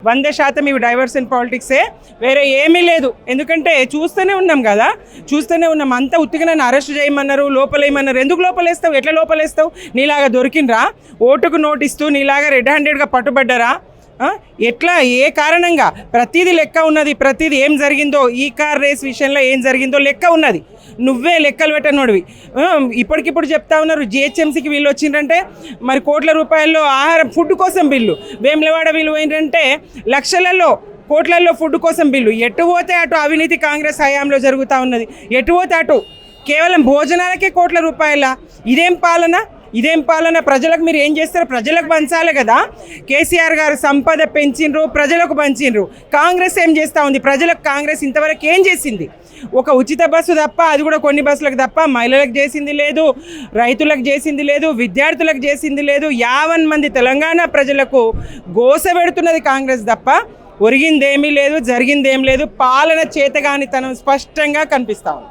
100% ఇవి డైవర్షన్ పాలిటిక్సే, వేరే ఏమీ లేదు. ఎందుకంటే చూస్తూనే ఉన్నాం కదా, అంతా ఉత్తిగా నన్ను అరెస్ట్ చేయమన్నారు, లోపలేయమన్నారు. ఎందుకు లోపలేస్తావు? ఎట్లా లోపలేస్తావు? నీలాగా దొరికినరా? ఓటుకు నోటిస్తూ నీలాగా రెడ్ హ్యాండెడ్గా పట్టుబడ్డారా? ఎట్లా, ఏ కారణంగా? ప్రతిదీ లెక్క ఉన్నది. ప్రతిదీ ఏం జరిగిందో, ఈ కార్ రేస్ విషయంలో ఏం జరిగిందో లెక్క ఉన్నది. నువ్వే లెక్కలు పెట్టనోడివి. ఇప్పటికిప్పుడు చెప్తా ఉన్నారు జిహెచ్ఎంసీకి వీళ్ళు వచ్చిందంటే మరి కోట్ల రూపాయల్లో ఆహారం ఫుడ్ కోసం బిల్లు, వేములవాడ వీళ్ళు ఏంటంటే లక్షలలో కోట్లలో ఫుడ్ కోసం బిల్లు. ఎటు పోతే అటు అవినీతి కాంగ్రెస్ హయాంలో జరుగుతూ ఉన్నది. ఎటు పోతే అటు కేవలం భోజనాలకే కోట్ల రూపాయల. ఇదేం పాలన? ప్రజలకు మీరు ఏం చేస్తారు? ప్రజలకు పంచాలి కదా. కేసీఆర్ గారు సంపద పెంచిండ్రు, ప్రజలకు పంచిండ్రు. కాంగ్రెస్ ఏం చేస్తూ ఉంది? ప్రజలకు కాంగ్రెస్ ఇంతవరకు ఏం చేసింది? ఒక ఉచిత బస్సు తప్ప, అది కూడా కొన్ని బస్సులకు తప్ప, మహిళలకు చేసింది లేదు, రైతులకు చేసింది లేదు, విద్యార్థులకు చేసింది లేదు. 50 మంది తెలంగాణ ప్రజలకు గోస పెడుతున్నది కాంగ్రెస్ తప్ప ఒరిగిందేమీ లేదు, జరిగిందేం లేదు. పాలన చేతగానితనం స్పష్టంగా కనిపిస్తా ఉంది.